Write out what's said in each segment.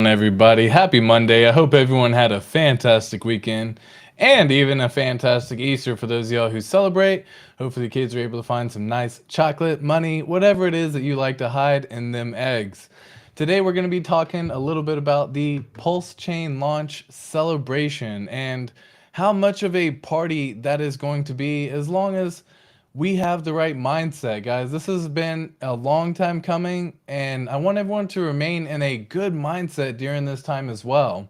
Everybody, happy Monday. I hope everyone had a fantastic weekend and even a fantastic Easter for those of y'all who celebrate. Hopefully the kids are able to find some nice chocolate, money, whatever it is that you like to hide in them eggs. Today we're going to be talking a little bit about the PulseChain launch celebration and how much of a party that is going to be, as long as we have the right mindset, guys. This has been a long time coming, and I want everyone to remain in a good mindset during this time as well.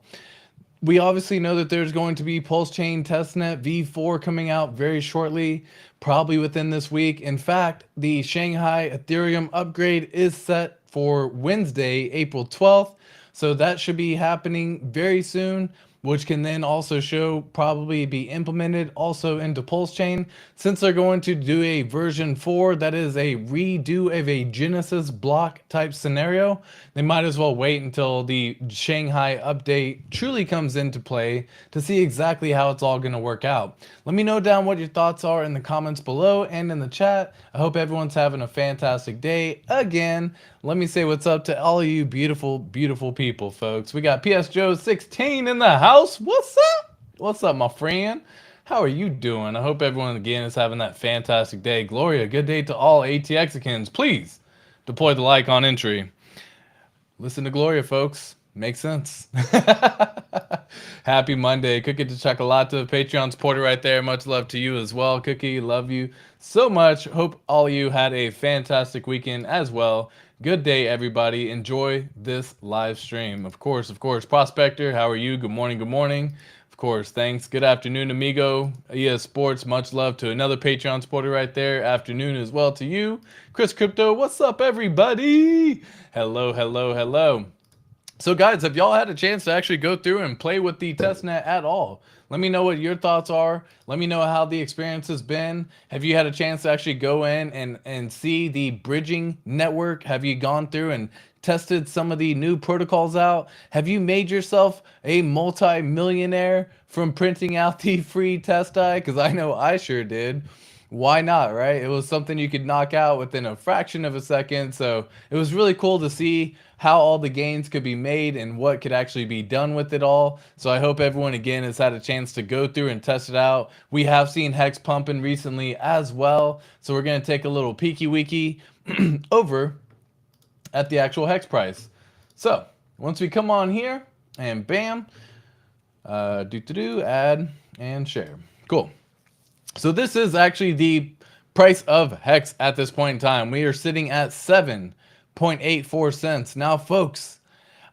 We obviously know that there's going to be PulseChain testnet v4 coming out very shortly, probably within this week. In fact, the Shanghai Ethereum upgrade is set for Wednesday, April 12th. So that should be happening very soon, which can then also probably be implemented also into PulseChain. Since they're going to do a version 4 that is a redo of a Genesis block type scenario, they might as well wait until the Shanghai update truly comes into play to see exactly how it's all going to work out. Let me know down what your thoughts are in the comments below and in the chat. I hope everyone's having a fantastic day. Again, let me say what's up to all of you beautiful, beautiful people, folks. We got PS Joe 16 in the house. What's up? What's up, my friend? How are you doing? I hope everyone again is having that fantastic day. Gloria, good day to all ATXicans. Please deploy the like on entry. Listen to Gloria, folks. Makes sense. Happy Monday. Cookie to Chocolate, Patreon supporter right there. Much love to you as well. Cookie, love you so much. Hope all of you had a fantastic weekend as well. Good day, everybody. Enjoy this live stream. Of course, Prospector, how are you? Good morning, good morning. Of course, thanks. Good afternoon, amigo. ES Sports, much love to another Patreon supporter right there. Afternoon as well to you. Chris Crypto, what's up, everybody? Hello, hello, hello. So guys, have y'all had a chance to actually go through and play with the testnet at all? Let me know what your thoughts are. Let me know how the experience has been. Have you had a chance to actually go in and see the bridging network? Have you gone through and tested some of the new protocols out? Have you made yourself a multi-millionaire from printing out the free test die? Because I know I sure did. Why not, right? It was something you could knock out within a fraction of a second. So it was really cool to see how all the gains could be made and what could actually be done with it all. So I hope everyone again has had a chance to go through and test it out. We have seen Hex pumping recently as well. So we're going to take a little peeky weeky over at the actual Hex price. So once we come on here and bam, add and share. Cool. So this is actually the price of Hex at this point in time. We are sitting at 7.84 cents. Now, folks,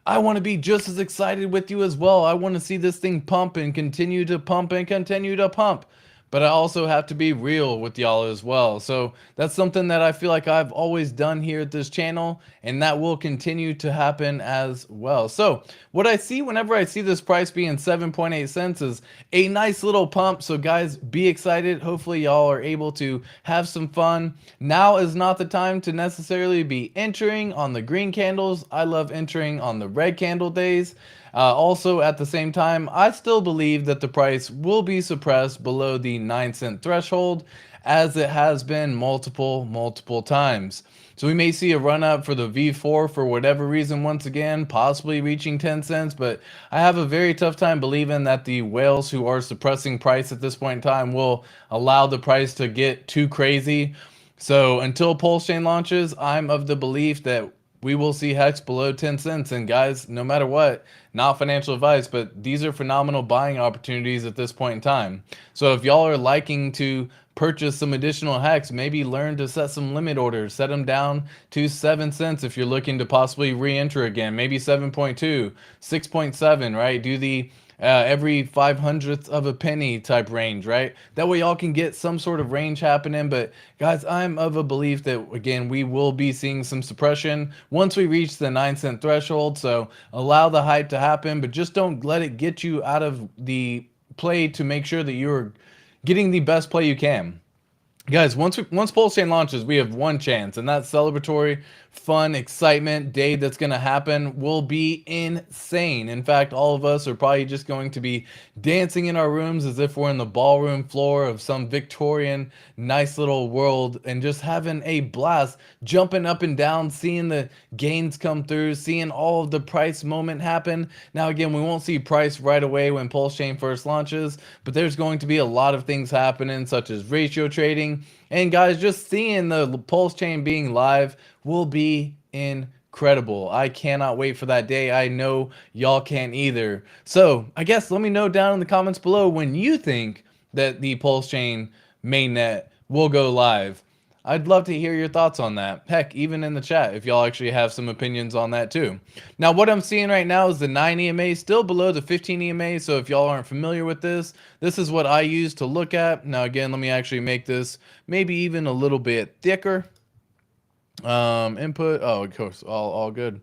I want to be just as excited with you as well. I want to see this thing pump and continue to pump and continue to pump. But I also have to be real with y'all as well. So that's something that I feel like I've always done here at this channel, and that will continue to happen as well. So what I see whenever I see this price being 7.8 cents is a nice little pump. So guys, be excited. Hopefully y'all are able to have some fun. Now is not the time to necessarily be entering on the green candles. I love entering on the red candle days. Also, at the same time, I still believe that the price will be suppressed below the 9-cent threshold, as it has been multiple times. So we may see a run up for the V4 for whatever reason once again, possibly reaching 10 cents, but I have a very tough time believing that the whales who are suppressing price at this point in time will allow the price to get too crazy. So until PulseChain launches, I'm of the belief that we will see Hex below 10 cents. And guys, no matter what, not financial advice, but these are phenomenal buying opportunities at this point in time. So if y'all are liking to purchase some additional Hex, maybe learn to set some limit orders, set them down to 7 cents if you're looking to possibly re-enter again, maybe 7.2, 6.7, right? Do the every 500th of a penny type range, right? That way y'all can get some sort of range happening. But guys, I'm of a belief that again, we will be seeing some suppression once we reach the 9-cent threshold. So allow the hype to happen, but just don't let it get you out of the play to make sure that you're getting the best play you can. Guys, once PulseChain launches, we have one chance, and that's celebratory fun, excitement day that's going to happen will be insane. In fact, all of us are probably just going to be dancing in our rooms as if we're in the ballroom floor of some Victorian nice little world and just having a blast, jumping up and down, seeing the gains come through, seeing all of the price moment happen. Now, again, we won't see price right away when PulseChain first launches, but there's going to be a lot of things happening, such as ratio trading. And guys, just seeing the PulseChain being live will be incredible. I cannot wait for that day. I know y'all can't either. So I guess let me know down in the comments below when you think that the PulseChain mainnet will go live. I'd love to hear your thoughts on that. Heck, even in the chat, if y'all actually have some opinions on that too. Now, what I'm seeing right now is the 9 EMA still below the 15 EMA. So if y'all aren't familiar with this, this is what I use to look at. Now, again, let me actually make this maybe even a little bit thicker. Input. Oh, of course, all good.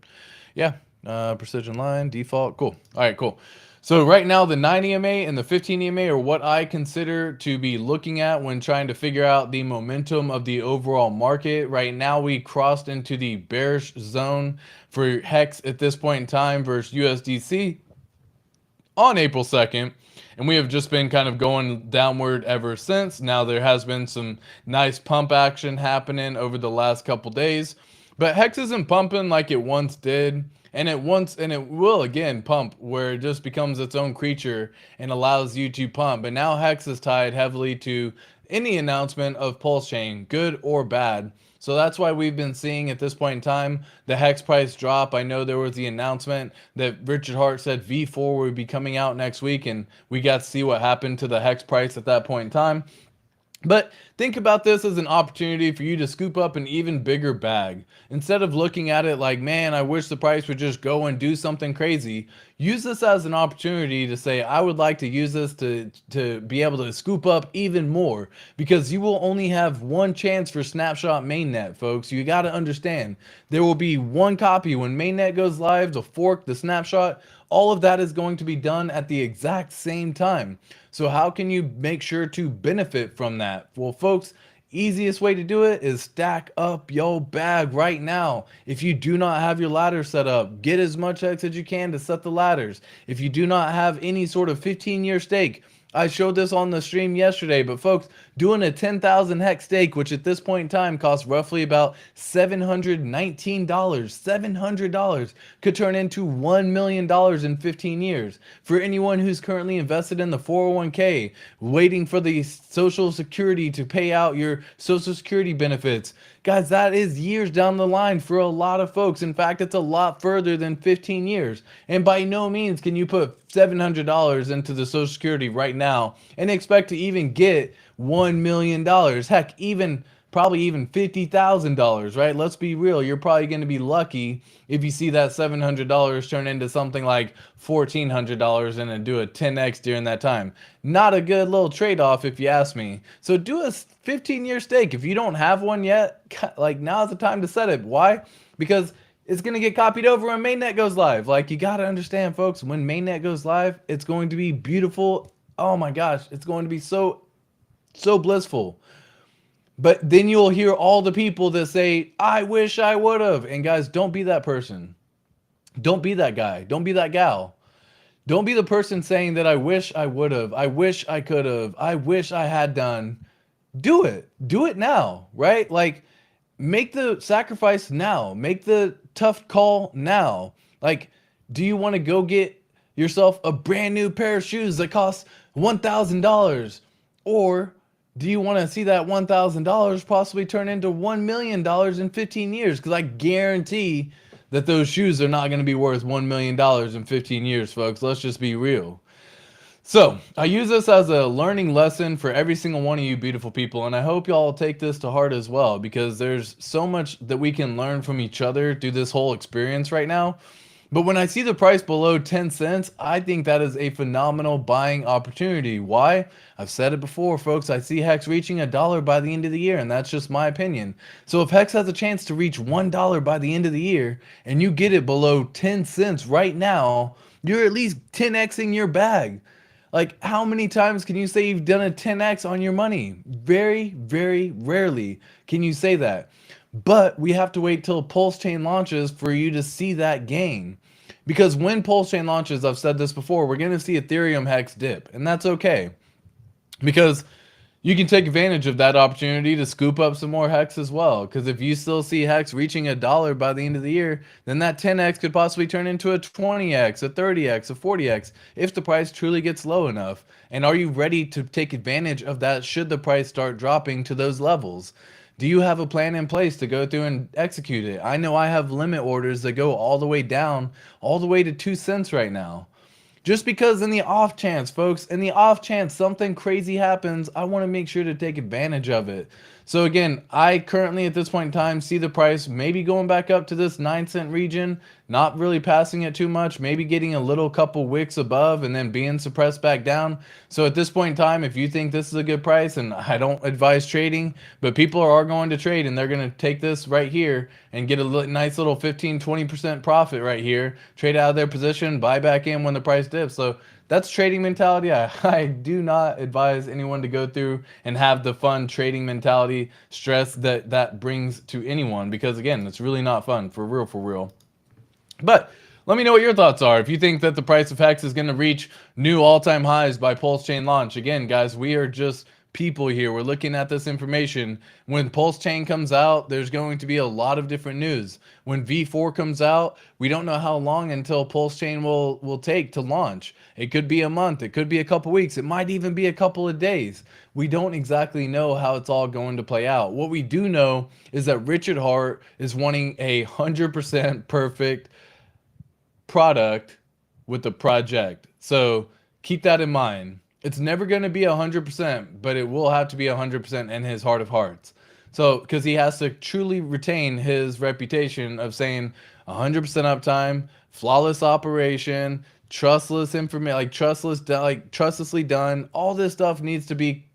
Yeah. Precision line, default. Cool. All right, cool. So right now, the 9 EMA and the 15 EMA are what I consider to be looking at when trying to figure out the momentum of the overall market. Right now, we crossed into the bearish zone for Hex at this point in time versus USDC on April 2nd. And we have just been kind of going downward ever since. Now there has been some nice pump action happening over the last couple days, but Hex isn't pumping like it once did. And it will again pump where it just becomes its own creature and allows you to pump. But now Hex is tied heavily to any announcement of PulseChain, good or bad. So that's why we've been seeing at this point in time the Hex price drop. I know there was the announcement that Richard Hart said V4 would be coming out next week, and we got to see what happened to the Hex price at that point in time. But think about this as an opportunity for you to scoop up an even bigger bag. Instead of looking at it like, man, I wish the price would just go and do something crazy, use this as an opportunity to say, I would like to use this to be able to scoop up even more, because you will only have one chance for snapshot mainnet, folks. You got to understand, there will be one copy when mainnet goes live, the fork, the snapshot. All of that is going to be done at the exact same time. So how can you make sure to benefit from that? Well, folks, easiest way to do it is stack up your bag right now. If you do not have your ladder set up, get as much X as you can to set the ladders. If you do not have any sort of 15-year stake, I showed this on the stream yesterday, but folks, doing a 10,000 hex stake, which at this point in time costs roughly about $719, $700 could turn into $1 million in 15 years. For anyone who's currently invested in the 401k, waiting for the Social Security to pay out your Social Security benefits, guys, that is years down the line for a lot of folks. In fact, it's a lot further than 15 years. And by no means can you put $700 into the Social Security right now and expect to even get $1 million. Heck, probably even $50,000, right? Let's be real. You're probably going to be lucky if you see that $700 turn into something like $1,400 and then do a 10x during that time. Not a good little trade-off if you ask me. So do a 15-year stake. If you don't have one yet, like, now's the time to set it. Why? Because it's going to get copied over when mainnet goes live. Like, you got to understand, folks, when mainnet goes live, it's going to be beautiful. Oh my gosh, it's going to be so blissful. But then you'll hear all the people that say, I wish I would have. And guys, don't be that person. Don't be that guy. Don't be that gal. Don't be the person saying that I wish I would have. I wish I could have. I wish I had done. Do it. Do it now, right? Like, make the sacrifice now. Make the tough call now. Like, do you want to go get yourself a brand new pair of shoes that cost $1,000? Or do you want to see that $1,000 possibly turn into $1 million in 15 years? Because I guarantee that those shoes are not going to be worth $1 million in 15 years, folks. Let's just be real. So I use this as a learning lesson for every single one of you beautiful people, and I hope y'all take this to heart as well, because there's so much that we can learn from each other through this whole experience right now. But when I see the price below 10 cents, I think that is a phenomenal buying opportunity. Why? I've said it before, folks. I see Hex reaching $1 by the end of the year, and that's just my opinion. So if Hex has a chance to reach $1 by the end of the year, and you get it below 10 cents right now, you're at least 10xing your bag. Like, how many times can you say you've done a 10x on your money? Very, very rarely can you say that. But we have to wait till PulseChain launches for you to see that gain. Because when PulseChain launches, I've said this before, we're going to see Ethereum Hex dip, and that's okay. Because you can take advantage of that opportunity to scoop up some more Hex as well. Because if you still see Hex reaching $1 by the end of the year, then that 10x could possibly turn into a 20x, a 30x, a 40x if the price truly gets low enough. And are you ready to take advantage of that should the price start dropping to those levels? Do you have a plan in place to go through and execute it? I know I have limit orders that go all the way down, all the way to 2 cents right now. Just because in the off chance, folks, in the off chance something crazy happens, I want to make sure to take advantage of it. So again, I currently at this point in time see the price maybe going back up to this 9 cent region, not really passing it too much, maybe getting a little couple wicks above and then being suppressed back down. So at this point in time, if you think this is a good price, and I don't advise trading, but people are going to trade and they're going to take this right here and get a nice little 15-20% profit right here, trade out of their position, buy back in when the price dips. So that's trading mentality. I do not advise anyone to go through and have the fun trading mentality stress that brings to anyone, because again, it's really not fun, for real, for real. But let me know what your thoughts are. If you think that the price of Hex is going to reach new all-time highs by PulseChain launch. Again, guys, we are just people here. We're looking at this information. When PulseChain comes out, there's going to be a lot of different news. When V4 comes out, we don't know how long until PulseChain will take to launch. It could be a month. It could be a couple weeks. It might even be a couple of days. We don't exactly know how it's all going to play out. What we do know is that Richard Hart is wanting 100% perfect product with the project. So keep that in mind. It's never going to be 100%, but it will have to be 100% in his heart of hearts. So, because he has to truly retain his reputation of saying 100% uptime, flawless operation, trustless information, like trustlessly done. All this stuff needs to be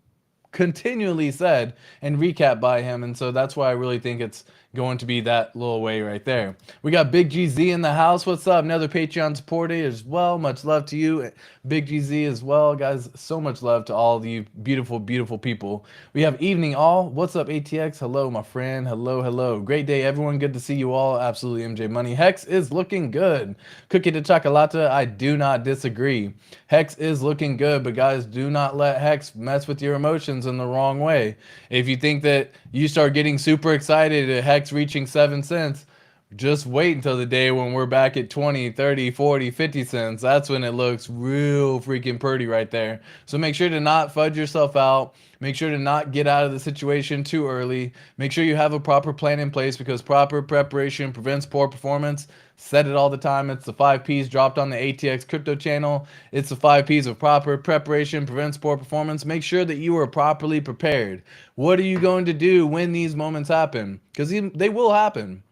continually said and recapped by him, and so that's why I really think it's going to be that little way right there. We got Big GZ in the house. What's up? Another Patreon supporter as well. Much love to you, Big GZ, as well, guys. So much love to all of you beautiful, beautiful people. We have Evening All. What's up, ATX? Hello, my friend. Hello, hello. Great day, everyone. Good to see you all. Absolutely, MJ Money. Hex is looking good. Cookie de chocolate. I do not disagree. Hex is looking good, but guys, do not let Hex mess with your emotions in the wrong way. If you think that you start getting super excited at Hex reaching 7 cents, just wait until the day when we're back at 20, 30, 40, 50 cents. That's when it looks real freaking pretty right there. So make sure to not fudge yourself out. Make sure to not get out of the situation too early. Make sure you have a proper plan in place, because proper preparation prevents poor performance. Said it all the time. It's the 5 P's dropped on the ATX crypto channel. It's the 5 P's of proper preparation prevents poor performance. Make sure that you are properly prepared. What are you going to do when these moments happen? Because they will happen.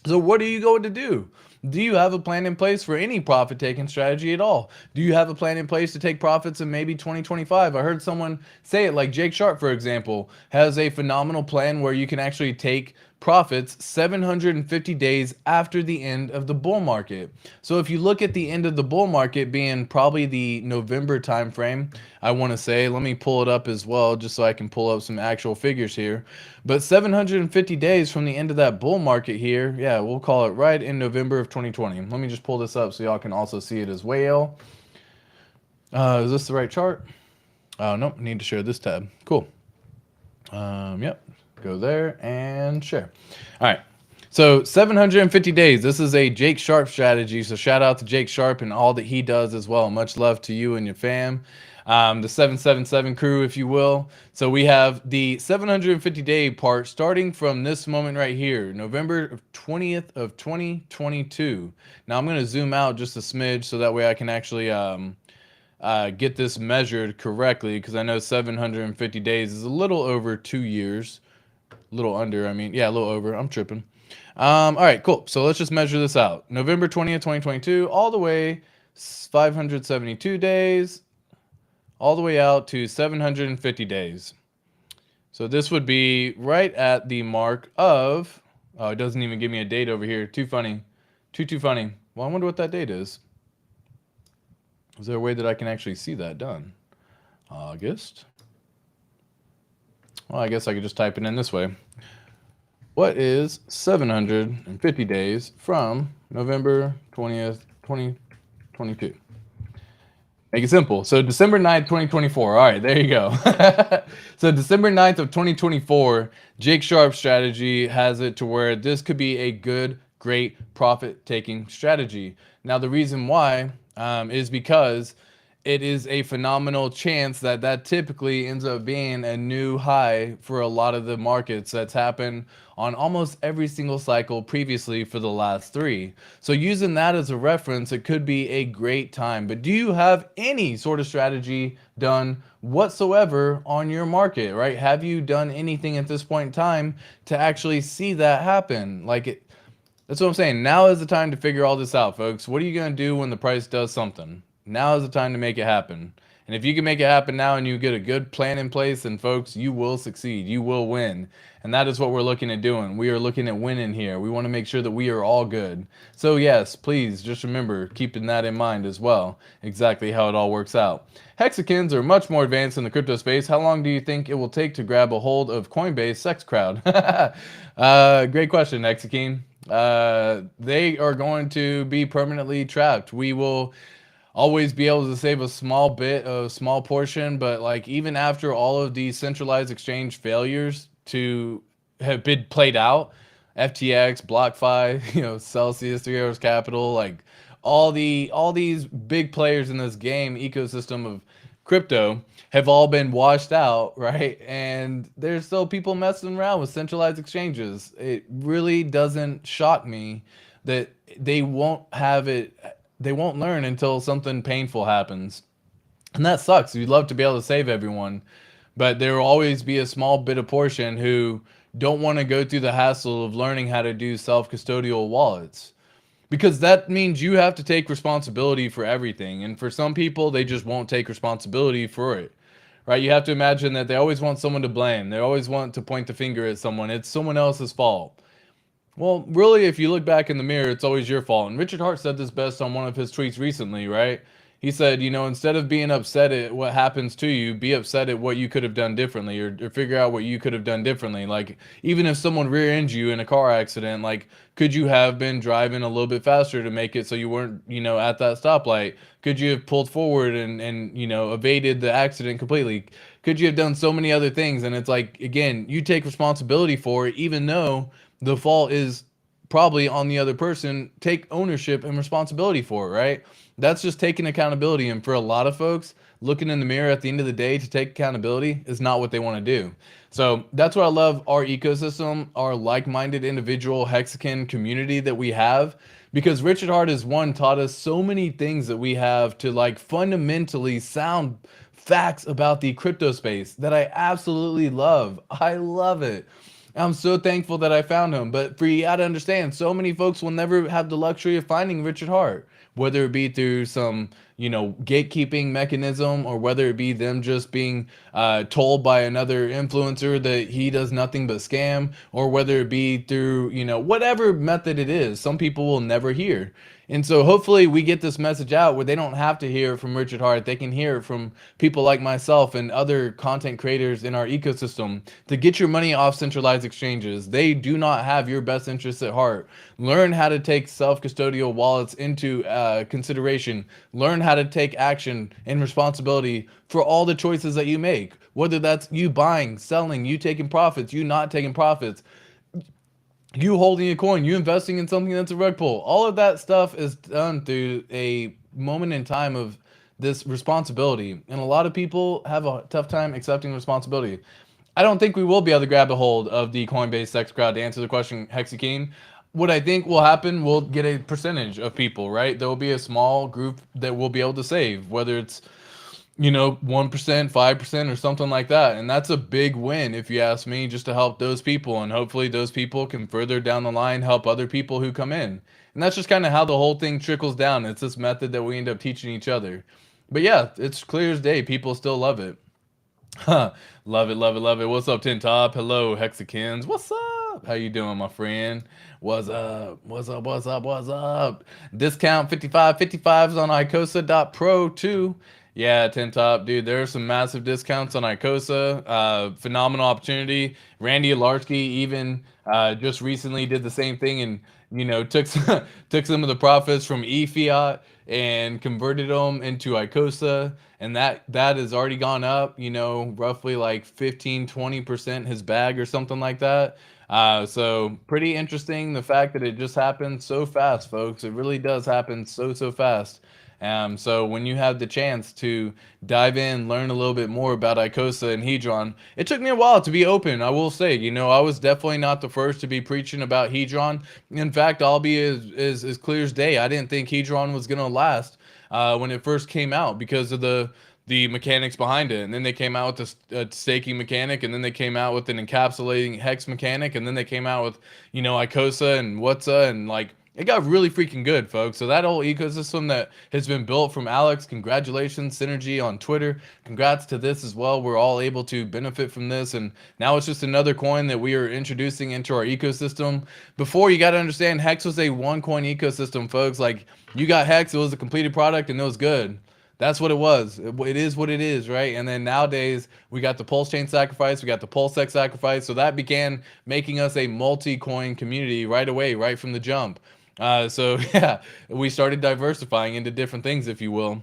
So what are you going to do? Do you have a plan in place for any profit taking strategy at all? Do you have a plan in place to take profits in maybe 2025? I heard someone say it, like Jake Sharp, for example, has a phenomenal plan where you can actually take profits 750 days after the end of the bull market. So if you look at the end of the bull market being probably the November timeframe, I want to say, let me pull it up as well just so I can pull up some actual figures here. But 750 days from the end of that bull market here, yeah, we'll call it right in November of 2020. Let me just pull this up so y'all can also see it as well. Is this the right chart? Oh, nope, need to share this tab. Cool. Yep. Go there and share. All right. So 750 days. This is a Jake Sharp strategy. So shout out to Jake Sharp and all that he does as well. Much love to you and your fam. The 777 crew, if you will. So we have the 750 day part starting from this moment right here, November 20th of 2022. Now I'm going to zoom out just a smidge so that way I can actually get this measured correctly, because I know 750 days is a little over 2 years. A little under, I mean, yeah, a little over. I'm tripping. All right, cool. So let's just measure this out. November 20th, 2022, all the way 572 days, all the way out to 750 days. So this would be right at the mark of, oh, it doesn't even give me a date over here. Too funny. Too funny. Well, I wonder what that date is. Is there a way that I can actually see that done? August. Well, I guess I could just type it in this way. What is 750 days from November 20th, 2022? Make it simple. So December 9th, 2024. All right, there you go. So December 9th of 2024, Jake Sharp's strategy has it to where this could be a good, great profit-taking strategy. Now, the reason why is because it is a phenomenal chance that that typically ends up being a new high for a lot of the markets that's happened on almost every single cycle previously for the last three. So using that as a reference, it could be a great time. But do you have any sort of strategy done whatsoever on your market, right? Have you done anything at this point in time to actually see that happen? That's what I'm saying. Now is the time to figure all this out, folks. What are you going to do when the price does something? Now is the time to make it happen. And if you can make it happen now and you get a good plan in place, then folks, you will succeed. You will win. And that is what we're looking at doing. We are looking at winning here. We want to make sure that we are all good. So yes, please just remember keeping that in mind as well. Exactly how it all works out. Hexagons are much more advanced in the crypto space. How long do you think it will take to grab a hold of Coinbase sex crowd? Great question, Hexagon. They are going to be permanently trapped. We will always be able to save a small bit, a small portion, but like even after all of these centralized exchange failures to have been played out, FTX, BlockFi, Celsius, 3 Hours Capital, like all these big players in this game ecosystem of crypto have all been washed out, right? And there's still people messing around with centralized exchanges. It really doesn't shock me that they won't have it, they won't learn until something painful happens. And that sucks. You'd love to be able to save everyone, but there will always be a small bit of portion who don't want to go through the hassle of learning how to do self-custodial wallets. Because that means you have to take responsibility for everything. And for some people, they just won't take responsibility for it. Right? You have to imagine that they always want someone to blame. They always want to point the finger at someone. It's someone else's fault. Well, really, if you look back in the mirror, it's always your fault. And Richard Hart said this best on one of his tweets recently, right? He said, instead of being upset at what happens to you, be upset at what you could have done differently, or figure out what you could have done differently. Like, even if someone rear-ends you in a car accident, like, could you have been driving a little bit faster to make it so you weren't, at that stoplight? Could you have pulled forward and evaded the accident completely? Could you have done so many other things? And it's like, again, you take responsibility for it, even though the fault is probably on the other person. Take ownership and responsibility for it, right? That's just taking accountability. And for a lot of folks, looking in the mirror at the end of the day to take accountability is not what they want to do. So that's what I love our ecosystem, our like-minded individual hexagon community that we have, because Richard Hart has taught us so many things that we have to like fundamentally sound facts about the crypto space that I absolutely love. I love it. I'm so thankful that I found him. But for you to understand, so many folks will never have the luxury of finding Richard Hart, whether it be through some, gatekeeping mechanism, or whether it be them just being told by another influencer that he does nothing but scam, or whether it be through, whatever method it is, some people will never hear. And so hopefully we get this message out where they don't have to hear it from Richard Hart. They can hear it from people like myself and other content creators in our ecosystem to get your money off centralized exchanges. They do not have your best interests at heart. Learn how to take self-custodial wallets into consideration. Learn how to take action and responsibility for all the choices that you make, whether that's you buying, selling, you taking profits, you not taking profits, you holding a coin, you investing in something that's a rug pull. All of that stuff is done through a moment in time of this responsibility. And a lot of people have a tough time accepting responsibility. I don't think we will be able to grab a hold of the Coinbase sex crowd. To answer the question, Hexakeen, what I think will happen, we'll get a percentage of people, right? There will be a small group that will be able to save, whether it's 1%, 5%, or something like that. And that's a big win, if you ask me, just to help those people. And hopefully those people can further down the line help other people who come in. And that's just kind of how the whole thing trickles down. It's this method that we end up teaching each other. But yeah, it's clear as day. People still love it. Love it, love it, love it. What's up, Tin Top? Hello, Hexakins. What's up? How you doing, my friend? What's up? What's up? What's up? What's up? Discount 55 55s on icosa.pro too. Yeah, Tin Top, dude. There are some massive discounts on Icosa. Phenomenal opportunity. Randy Alarski even just recently did the same thing, and took took some of the profits from eFiat and converted them into Icosa, and that has already gone up. Roughly like 15-20% his bag or something like that. So pretty interesting the fact that it just happened so fast, folks. It really does happen so fast. So when you have the chance to dive in, learn a little bit more about Icosa and Hedron, it took me a while to be open. I will say, I was definitely not the first to be preaching about Hedron. In fact, I'll be as clear as day. I didn't think Hedron was gonna last when it first came out because of the mechanics behind it. And then they came out with a staking mechanic, and then they came out with an encapsulating hex mechanic, and then they came out with, Icosa and Whatsa, and like it got really freaking good, folks. So that whole ecosystem that has been built from Alex, congratulations, Synergy on Twitter. Congrats to this as well. We're all able to benefit from this. And now it's just another coin that we are introducing into our ecosystem. Before, you got to understand, Hex was a one coin ecosystem, folks. Like, you got Hex, it was a completed product, and it was good. That's what it was. It is what it is, right? And then nowadays we got the PulseChain sacrifice, we got the PulseX sacrifice. So that began making us a multi-coin community right away, right from the jump. So yeah, we started diversifying into different things, if you will.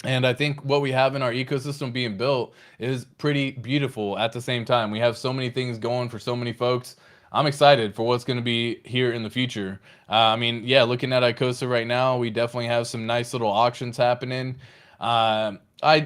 And I think what we have in our ecosystem being built is pretty beautiful at the same time. We have so many things going for so many folks. I'm excited for what's going to be here in the future. I mean, yeah, looking at Icosa right now, we definitely have some nice little auctions happening. I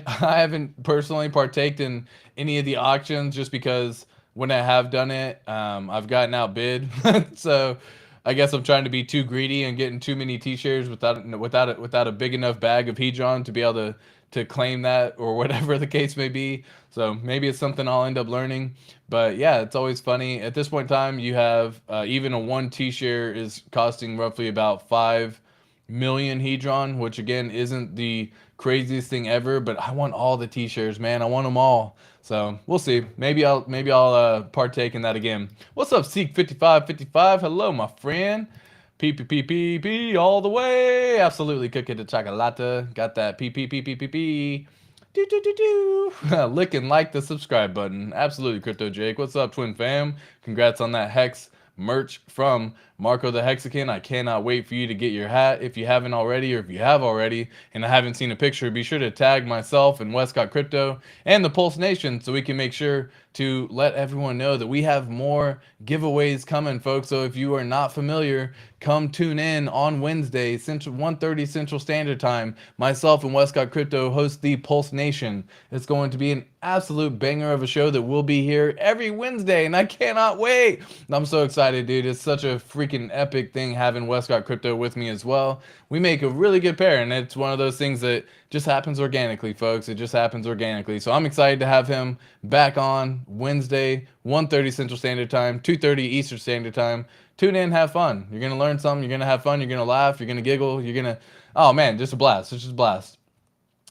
haven't personally partaked in any of the auctions just because when I have done it, I've gotten outbid. So I guess I'm trying to be too greedy and getting too many T-shares without a big enough bag of Hedron to be able to claim that or whatever the case may be. So maybe it's something I'll end up learning. But yeah, it's always funny. At this point in time, you have even a one T-share is costing roughly about 5 million Hedron, which again isn't the craziest thing ever. But I want all the T-shares, man. I want them all. So we'll see. Maybe I'll partake in that again. What's up, Seek5555? Hello, my friend. P all the way. Absolutely, cookie to chocolate. Got that P. Do. Lick and like the subscribe button. Absolutely, Crypto Jake. What's up, Twin Fam? Congrats on that Hex merch from Marco the Hexagon. I cannot wait for you to get your hat if you haven't already, or if you have already and I haven't seen a picture, be sure to tag myself and Westcott Crypto and the Pulse Nation so we can make sure to let everyone know that we have more giveaways coming, folks. So if you are not familiar, come tune in on Wednesday, 1:30 Central Standard Time. Myself and Westcott Crypto host the Pulse Nation. It's going to be an absolute banger of a show that will be here every Wednesday, and I cannot wait. I'm so excited, dude. It's such a freaking epic thing having Westcott Crypto with me as well. We make a really good pair, and it's one of those things that just happens organically, folks. It just happens organically. So I'm excited to have him back on Wednesday, 1:30 Central Standard Time, 2:30 Eastern Standard Time. Tune in, have fun. You're going to learn something. You're going to have fun. You're going to laugh. You're going to giggle. You're going to, oh man, just a blast. It's just a blast.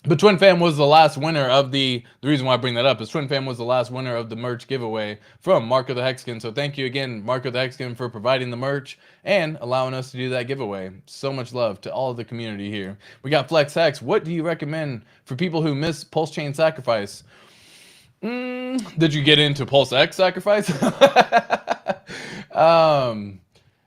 But Twin Fam was the last winner of the reason why I bring that up is Twin Fam was the last winner of the merch giveaway from Marco the Hexagon. So thank you again, Marco the Hexagon, for providing the merch and allowing us to do that giveaway. So much love to all of the community here. We got Flex Hex. What do you recommend for people who miss PulseChain sacrifice? Did you get into PulseX sacrifice?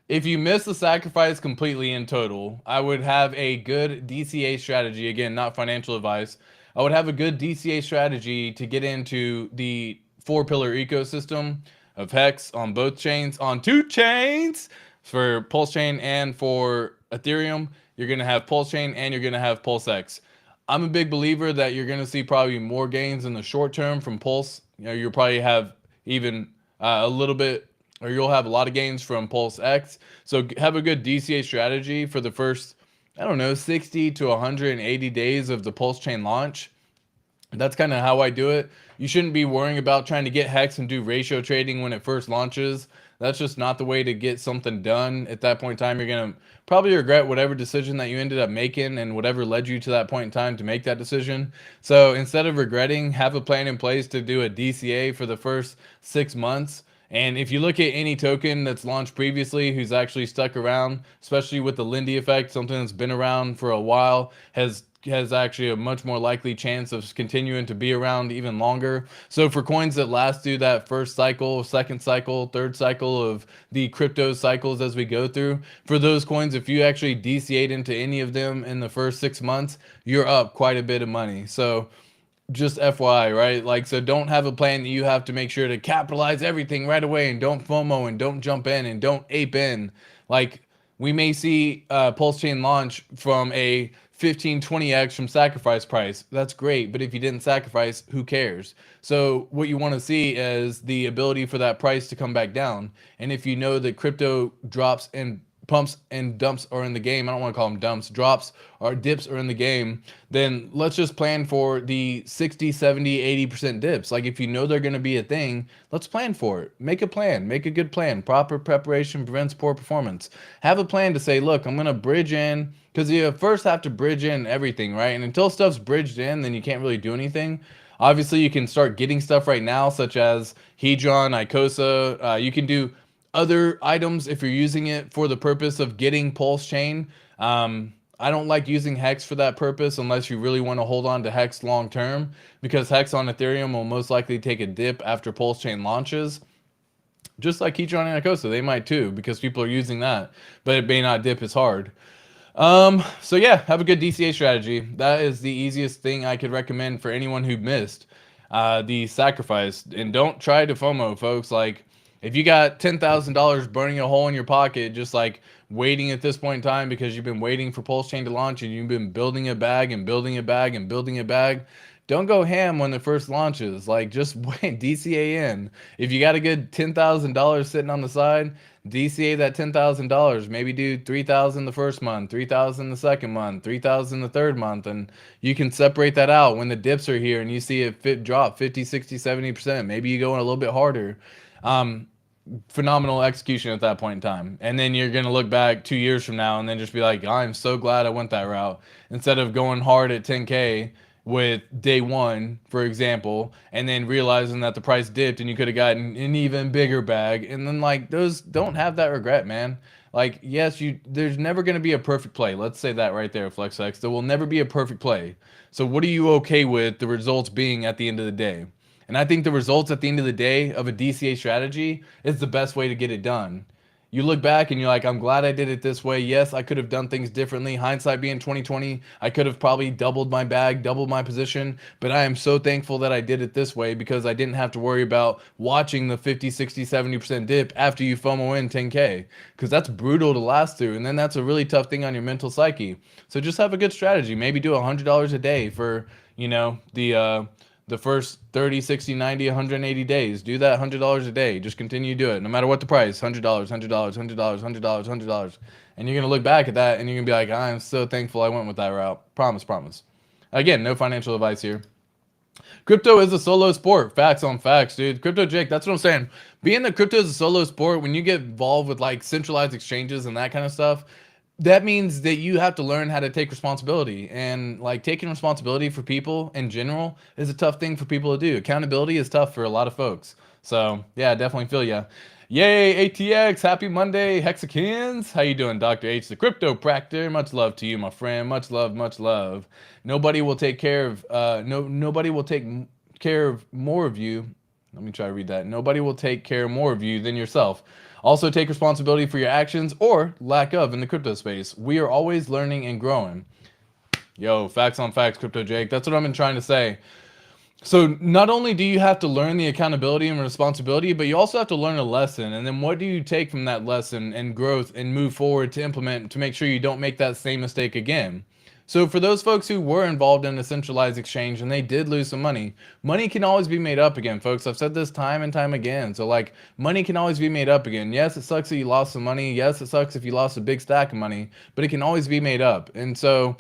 If you miss the sacrifice completely in total, I would have a good DCA strategy. Again, not financial advice. I would have a good DCA strategy to get into the 4-pillar ecosystem of Hex on both chains, on 2 chains for PulseChain and for Ethereum. You're going to have PulseChain and you're going to have PulseX. I'm a big believer that you're going to see probably more gains in the short term from Pulse. You'll probably have even a little bit, or you'll have a lot of gains from PulseX. So have a good DCA strategy for the first, 60 to 180 days of the PulseChain launch. That's kind of how I do it. You shouldn't be worrying about trying to get Hex and do ratio trading when it first launches. That's just not the way to get something done. At that point in time, you're going to probably regret whatever decision that you ended up making and whatever led you to that point in time to make that decision. So instead of regretting, have a plan in place to do a DCA for the first 6 months And if you look at any token that's launched previously who's actually stuck around, especially with the Lindy effect, something that's been around for a while, has actually a much more likely chance of continuing to be around even longer. So for coins that last through that first cycle, second cycle, third cycle of the crypto cycles as we go through, for those coins, if you actually DCA'd into any of them in the first 6 months, you're up quite a bit of money. So just FYI, right? Like, so don't have a plan that you have to make sure to capitalize everything right away, and don't FOMO, and don't jump in, and don't ape in. Like, we may see PulseChain launch from a 15-20x from sacrifice price. That's great, but if you didn't sacrifice, who cares? So what you want to see is the ability for that price to come back down. And if you know that crypto drops and pumps and dumps are in the game, I don't want to call them dumps, drops or dips are in the game, then let's just plan for the 60, 70, 80% dips. Like, if you know they're going to be a thing, let's plan for it. Make a plan, make a good plan. Proper preparation prevents poor performance. Have a plan to say, look, I'm going to bridge in, because you first have to bridge in everything, right? And until stuff's bridged in, then you can't really do anything. Obviously, you can start getting stuff right now, such as Hedron, Icosa. You can do other items if you're using it for the purpose of getting PulseChain. I don't like using Hex for that purpose unless you really want to hold on to Hex long term, because Hex on Ethereum will most likely take a dip after PulseChain launches. Just like Hedron and Icosa, they might too, because people are using that, but it may not dip as hard. So yeah, have a good DCA strategy. That is the easiest thing I could recommend for anyone who missed the sacrifice. And don't try to FOMO, folks. Like, if you got $10,000 burning a hole in your pocket, just like waiting at this point in time because you've been waiting for PulseChain to launch and you've been building a bag and building a bag and building a bag, don't go ham when it first launches. Like, just wait, DCA in. If you got a good $10,000 sitting on the side, DCA that $10,000. Maybe do 3,000 the first month, 3,000 the second month, 3,000 the third month, and you can separate that out when the dips are here and you see it drop 50, 60, 70%. Maybe you go in a little bit harder. Phenomenal execution at that point in time. And then you're going to look back 2 years from now and then just be like, I'm so glad I went that route, instead of going hard at 10K with day one, for example, and then realizing that the price dipped and you could have gotten an even bigger bag. And then, like, those, don't have that regret, man. Like, yes, there's never going to be a perfect play. Let's say that right there, FlexX. There will never be a perfect play. So what are you okay with the results being at the end of the day? And I think the results at the end of the day of a DCA strategy is the best way to get it done. You look back and you're like, I'm glad I did it this way. Yes, I could have done things differently. Hindsight being 2020, I could have probably doubled my bag, doubled my position, but I am so thankful that I did it this way, because I didn't have to worry about watching the 50, 60, 70% dip after you FOMO in 10K, because that's brutal to last through. And then that's a really tough thing on your mental psyche. So just have a good strategy. Maybe do $100 a day for, the first 30, 60, 90, 180 days. Do that $100 a day. Just continue to do it, no matter what the price. $100, $100, $100, $100, $100. And you're going to look back at that and you're going to be like, I'm so thankful I went with that route. Promise, promise. Again, no financial advice here. Crypto is a solo sport. Facts on facts, dude. Crypto Jake, that's what I'm saying. Being that crypto is a solo sport, when you get involved with like centralized exchanges and that kind of stuff, that means that you have to learn how to take responsibility. And like, taking responsibility for people in general is a tough thing for people to do. Accountability is tough for a lot of folks. So yeah, definitely feel ya. Yay, ATX, happy Monday, Hexicans. How you doing, Dr. H, the crypto practor? Much love to you, my friend. Much love, much love. Nobody will take care of nobody will take care of more of you. Let me try to read that. Nobody will take care more of you than yourself. Also, take responsibility for your actions or lack of in the crypto space. We are always learning and growing. Yo, facts on facts, Crypto Jake. That's what I've been trying to say. So not only do you have to learn the accountability and responsibility, but you also have to learn a lesson. And then what do you take from that lesson and growth and move forward to implement to make sure you don't make that same mistake again? So for those folks who were involved in a centralized exchange and they did lose some money, money can always be made up again, folks. I've said this time and time again. So like, money can always be made up again. Yes, it sucks that you lost some money. Yes, it sucks if you lost a big stack of money, but it can always be made up. And so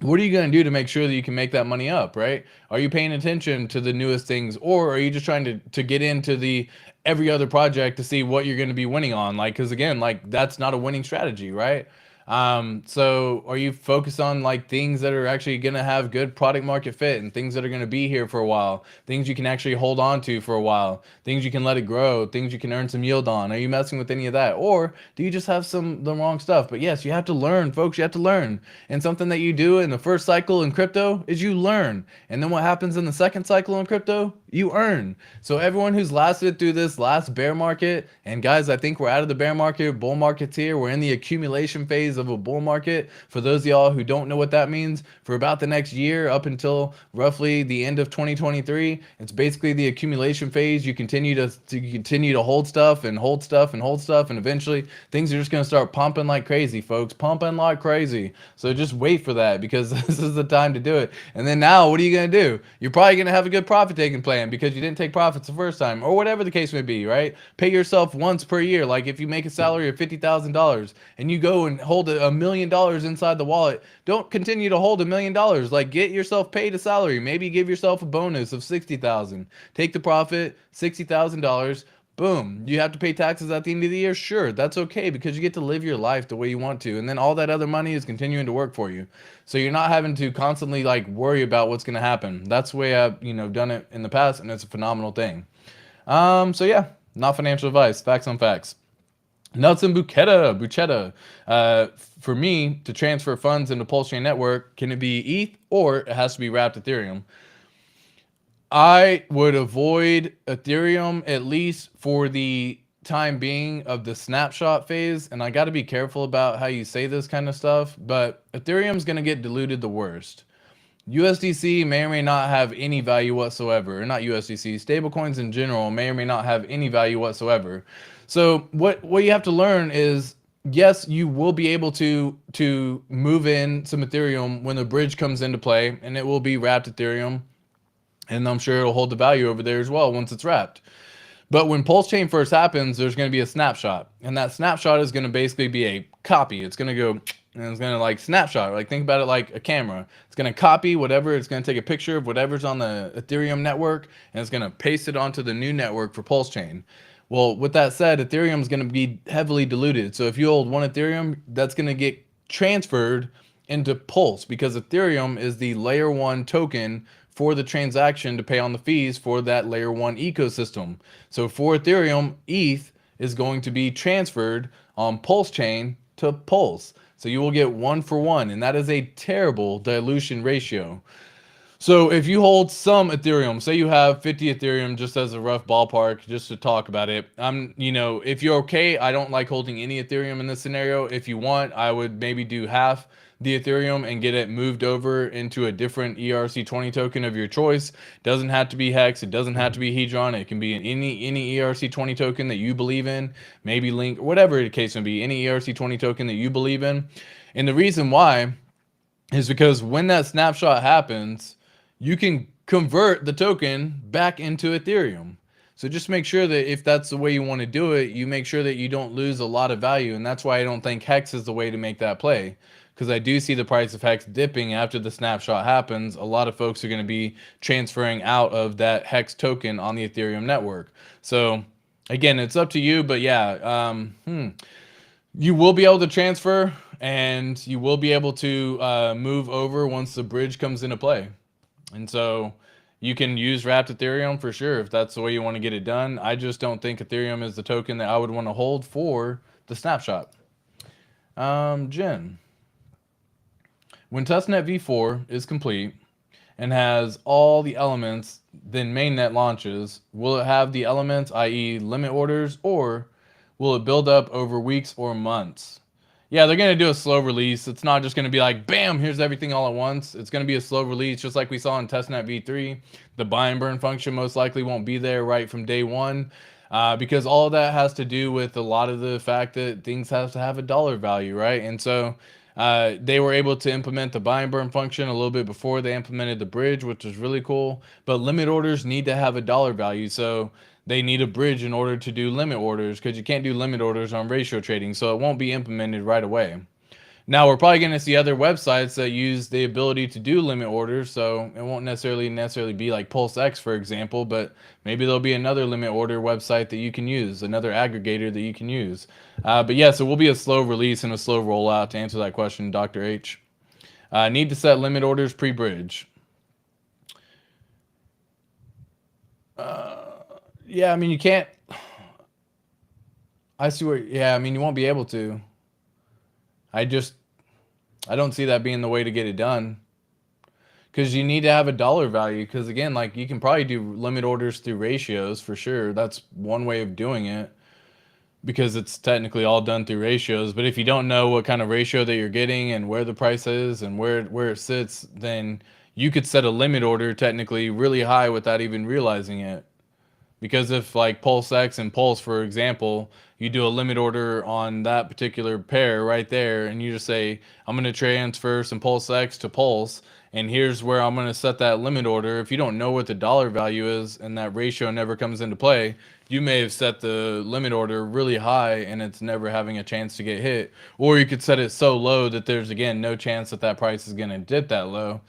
what are you going to do to make sure that you can make that money up, right? Are you paying attention to the newest things, or are you just trying to get into the every other project to see what you're going to be winning on? Like, because again, like, that's not a winning strategy, right? So are you focused on like things that are actually going to have good product market fit and things that are going to be here for a while, things you can actually hold on to for a while, things you can let it grow, things you can earn some yield on? Are you messing with any of that? Or do you just have the wrong stuff? But yes, you have to learn, folks. You have to learn. And something that you do in the first cycle in crypto is you learn. And then what happens in the second cycle in crypto? You earn. So everyone who's lasted through this last bear market, and guys, I think we're out of the bear market, bull market's here. We're in the accumulation phase of a bull market. For those of y'all who don't know what that means, for about the next year up until roughly the end of 2023, it's basically the accumulation phase. You continue to hold stuff and hold stuff and hold stuff, and eventually things are just going to start pumping like crazy, folks, pumping like crazy. So just wait for that, because this is the time to do it. And then now, what are you going to do? You're probably going to have a good profit taking plan because you didn't take profits the first time, or whatever the case may be, right? Pay yourself once per year. Like if you make a salary of $50,000 and you go and hold $1 million inside the wallet, don't continue to hold $1 million. Like get yourself paid a salary. Maybe give yourself a bonus of 60,000. Take the profit, $60,000. Boom. You have to pay taxes at the end of the year? Sure, that's okay, because you get to live your life the way you want to. And then all that other money is continuing to work for you. So you're not having to constantly like worry about what's going to happen. That's the way I've, done it in the past, and it's a phenomenal thing. So yeah, not financial advice, facts on facts. Nuts and Buchetta. For me to transfer funds into PulseChain network, can it be ETH or it has to be wrapped Ethereum? I would avoid Ethereum, at least for the time being of the snapshot phase. And I got to be careful about how you say this kind of stuff, but Ethereum's going to get diluted the worst. USDC may or may not have any value whatsoever, or not USDC, stablecoins in general may or may not have any value whatsoever. So what you have to learn is, yes, you will be able to move in some Ethereum when the bridge comes into play, and it will be wrapped Ethereum. And I'm sure it'll hold the value over there as well once it's wrapped. But when PulseChain first happens, there's going to be a snapshot. And that snapshot is going to basically be a copy. It's going to go, and it's going to like snapshot. Like think about it like a camera. It's going to copy whatever. It's going to take a picture of whatever's on the Ethereum network, and it's going to paste it onto the new network for PulseChain. Well, with that said, Ethereum is going to be heavily diluted. So if you hold one Ethereum, that's going to get transferred into Pulse, because Ethereum is the layer 1 token for the transaction to pay on the fees for that layer 1 ecosystem. So for Ethereum, ETH is going to be transferred on PulseChain to Pulse. So you will get 1 for 1, and that is a terrible dilution ratio. So if you hold some Ethereum, say you have 50 Ethereum, just as a rough ballpark, just to talk about it. If you're okay, I don't like holding any Ethereum in this scenario. If you want, I would maybe do half the Ethereum and get it moved over into a different ERC20 token of your choice. Doesn't have to be Hex. It doesn't have to be Hedron. It can be any ERC20 token that you believe in, maybe Link, whatever the case may be, any ERC20 token that you believe in. And the reason why is because when that snapshot happens, you can convert the token back into Ethereum. So just make sure that if that's the way you want to do it, you make sure that you don't lose a lot of value. And that's why I don't think Hex is the way to make that play, because I do see the price of Hex dipping after the snapshot happens. A lot of folks are going to be transferring out of that Hex token on the Ethereum network. So again, it's up to you, but yeah, you will be able to transfer, and you will be able to move over once the bridge comes into play. And so you can use wrapped Ethereum for sure if that's the way you want to get it done. I just don't think Ethereum is the token that I would want to hold for the snapshot. Jen, when testnet v4 is complete and has all the elements, then mainnet launches, will it have the elements, i.e. limit orders, or will it build up over weeks or months? Yeah, they're going to do a slow release. It's not just going to be like, bam, here's everything all at once. It's going to be a slow release, just like we saw in testnet v3. The buy and burn function most likely won't be there right from day one, because all of that has to do with a lot of the fact that things have to have a dollar value, right? And so they were able to implement the buy and burn function a little bit before they implemented the bridge, which was really cool. But limit orders need to have a dollar value. So they need a bridge in order to do limit orders, because you can't do limit orders on ratio trading, so it won't be implemented right away. Now we're probably going to see other websites that use the ability to do limit orders, so it won't necessarily be like PulseX, for example, but maybe there'll be another limit order website that you can use, another aggregator that you can use. But yeah, so we'll be a slow release and a slow rollout to answer that question, Dr. H. Need to set limit orders pre-bridge. Yeah, I mean you can't. I see where. Yeah, I mean you won't be able to. I just I don't see that being the way to get it done because you need to have a dollar value. Because again, like you can probably do limit orders through ratios for sure. That's one way of doing it because it's technically all done through ratios. But if you don't know what kind of ratio that you're getting and where the price is and where it sits, then you could set a limit order technically really high without even realizing it. Because if like PulseX and Pulse, for example, you do a limit order on that particular pair right there, and you just say, I'm going to transfer some PulseX to Pulse, and here's where I'm going to set that limit order. If you don't know what the dollar value is and that ratio never comes into play, you may have set the limit order really high and it's never having a chance to get hit. Or you could set it so low that there's, again, no chance that that price is going to dip that low.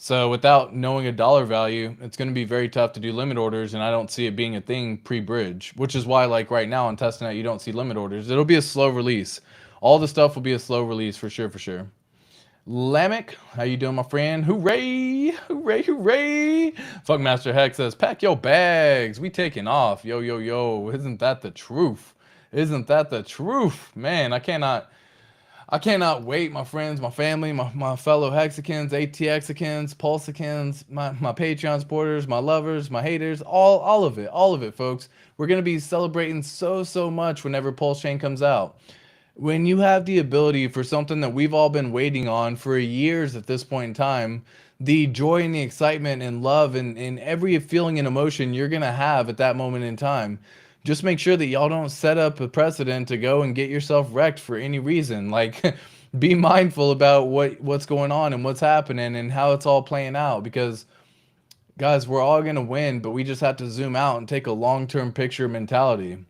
So without knowing a dollar value, it's going to be very tough to do limit orders, and I don't see it being a thing pre-bridge, which is why like right now on testnet you don't see limit orders. It'll be a slow release. All the stuff will be a slow release for sure, for sure. Lamech, how you doing, my friend? Hooray! Hooray! Hooray! Funkmaster Hex says, "Pack your bags. We taking off. Yo, yo, yo. Isn't that the truth? Isn't that the truth, man? I cannot wait, my friends, my family, my fellow Hexicans, ATXicans, Pulsicans, my Patreon supporters, my lovers, my haters, all of it, folks. We're going to be celebrating so much whenever PulseChain comes out. When you have the ability for something that we've all been waiting on for years at this point in time, the joy and the excitement and love and every feeling and emotion you're going to have at that moment in time, just make sure that y'all don't set up a precedent to go and get yourself wrecked for any reason. Like, be mindful about what's going on and what's happening and how it's all playing out. Because, guys, we're all gonna win, but we just have to zoom out and take a long-term picture mentality.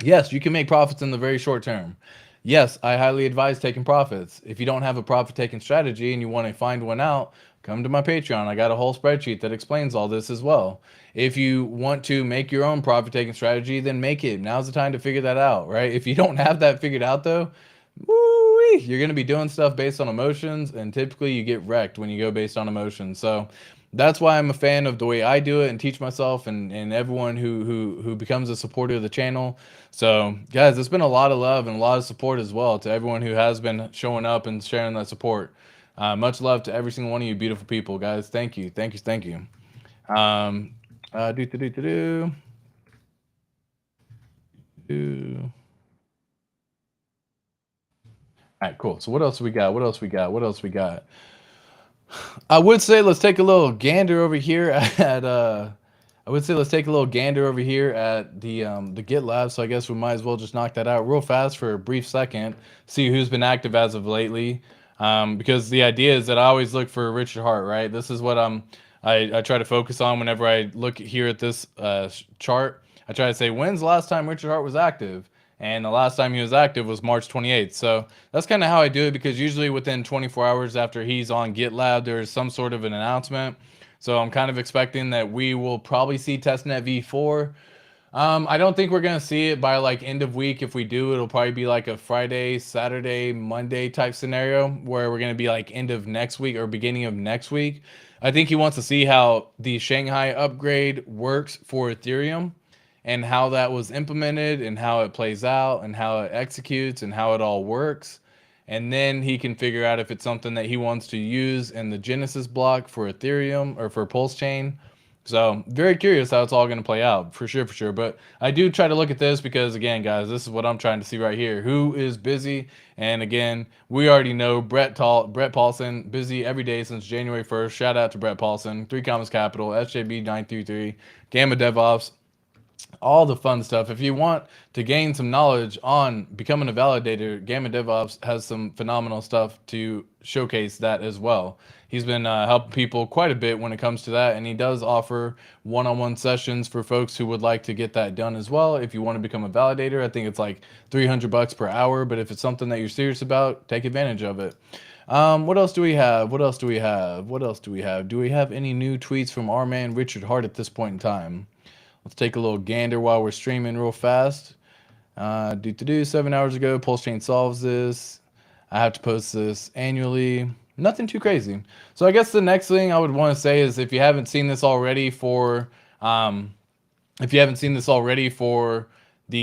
Yes, you can make profits in the very short term. Yes, I highly advise taking profits. If you don't have a profit taking strategy and you want to find one out, come to my Patreon. I got a whole spreadsheet that explains all this as well. If you want to make your own profit taking strategy, then make it. Now's the time to figure that out, right? If you don't have that figured out though, woo-wee, you're going to be doing stuff based on emotions, and typically you get wrecked when you go based on emotions. So that's why I'm a fan of the way I do it and teach myself and everyone who becomes a supporter of the channel. So guys, it's been a lot of love and a lot of support as well to everyone who has been showing up and sharing that support. Much love to every single one of you beautiful people, guys. Thank you. Thank you. Thank you. Do. All right, cool. So what else we got? What else we got? What else we got? I would say let's take a little gander over here at I would say let's take a little gander over here at the GitLab. So I guess we might as well just knock that out real fast for a brief second, see who's been active as of lately. Because the idea is that I always look for Richard Hart, right? This is what I try to focus on whenever I look here at this chart. I try to say, when's the last time Richard Hart was active? And the last time he was active was March 28th. So that's kind of how I do it, because usually within 24 hours after he's on GitLab, there's some sort of an announcement. So I'm kind of expecting that we will probably see testnet v4. I don't think we're going to see it by like end of week. If we do, it'll probably be like a Friday, Saturday, Monday type scenario where we're going to be like end of next week or beginning of next week. I think he wants to see how the Shanghai upgrade works for Ethereum and how that was implemented and how it plays out and how it executes and how it all works. And then he can figure out if it's something that he wants to use in the Genesis block for Ethereum or for PulseChain. So very curious how it's all going to play out, for sure, for sure. But I do try to look at this because, again, guys, this is what I'm trying to see right here. Who is busy? And again, we already know Brett Paulson, busy every day since January 1st. Shout out to Brett Paulson, 3 Commas Capital, SJB933, Gamma DevOps. all the fun stuff. If you want to gain some knowledge on becoming a validator, Gamma DevOps has some phenomenal stuff to showcase that as well. He's been helping people quite a bit when it comes to that, and he does offer one-on-one sessions for folks who would like to get that done as well. If you want to become a validator, I think it's like $300 per hour, but if it's something that you're serious about, take advantage of it. What else do we have? What else do we have? What else do we have? Do we have any new tweets from our man Richard Hart at this point in time? Let's take a little gander while we're streaming real fast. 7 hours ago, PulseChain solves this. I have to post this annually. Nothing too crazy. So I guess the next thing I would want to say is if you haven't seen this already for the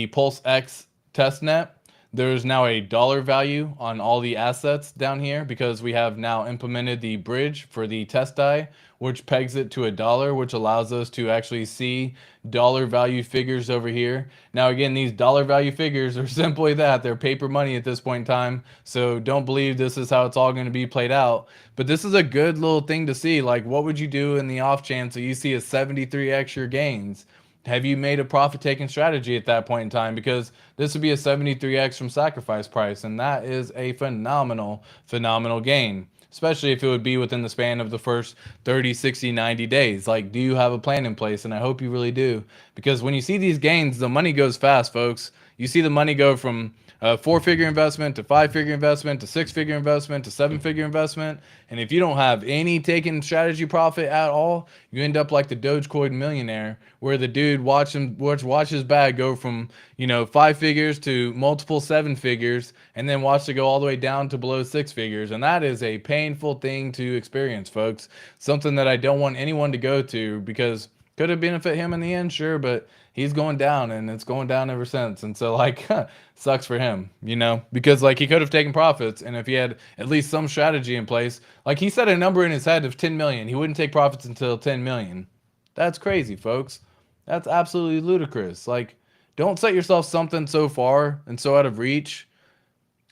PulseX testnet, there's now a dollar value on all the assets down here because we have now implemented the bridge for the test die, which pegs it to $1, which allows us to actually see dollar value figures over here. Now, again, these dollar value figures are simply that. They're paper money at this point in time. So don't believe this is how it's all going to be played out. But this is a good little thing to see. Like, what would you do in the off chance that you see a 73x your gains? Have you made a profit-taking strategy at that point in time? Because this would be a 73x from sacrifice price, and that is a phenomenal, phenomenal gain, especially if it would be within the span of the first 30, 60, 90 days. Like, do you have a plan in place? And I hope you really do, because when you see these gains, the money goes fast, folks. You see the money go from a 4-figure investment to 5-figure investment to 6-figure investment to 7-figure investment. And if you don't have any taken strategy profit at all, you end up like the Dogecoin millionaire, where the dude watch his bag go from 5 figures to multiple 7 figures, and then watch it go all the way down to below 6 figures. And that is a painful thing to experience, folks. Something that I don't want anyone to go to, because could it benefit him in the end? Sure, but he's going down, and it's going down ever since. And so, like, sucks for him, because like he could have taken profits, and if he had at least some strategy in place, like he set a number in his head of 10 million, he wouldn't take profits until 10 million. That's crazy, folks. That's absolutely ludicrous. Like, don't set yourself something so far and so out of reach.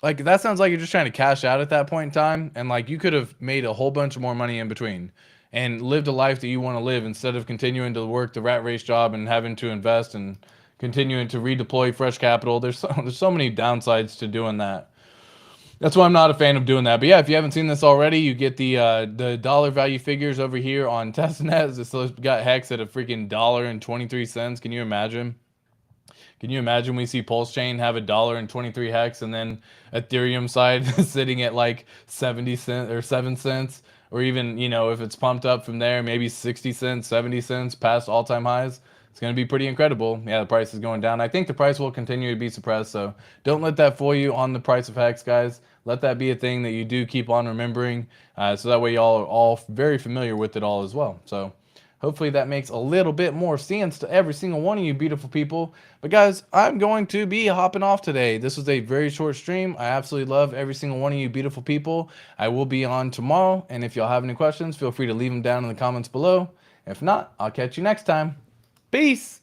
Like, that sounds like you're just trying to cash out at that point in time, and like you could have made a whole bunch more money in between and lived a life that you want to live, instead of continuing to work the rat race job and having to invest and continuing to redeploy fresh capital. There's so many downsides to doing that. That's why I'm not a fan of doing that. But yeah, if you haven't seen this already, you get the dollar value figures over here on testnet. It's got Hex at a freaking $1.23. Can you imagine? Can you imagine we see PulseChain have $1.23 Hex, and then Ethereum side sitting at like 70 cents or 7 cents? Or even, if it's pumped up from there, maybe 60 cents, 70 cents past all-time highs. It's going to be pretty incredible. Yeah, the price is going down. I think the price will continue to be suppressed, so don't let that fool you on the price of Hex, guys. Let that be a thing that you do keep on remembering, so that way y'all are all very familiar with it all as well. So hopefully that makes a little bit more sense to every single one of you beautiful people. But guys, I'm going to be hopping off today. This was a very short stream. I absolutely love every single one of you beautiful people. I will be on tomorrow, and if y'all have any questions, feel free to leave them down in the comments below. If not, I'll catch you next time. Peace!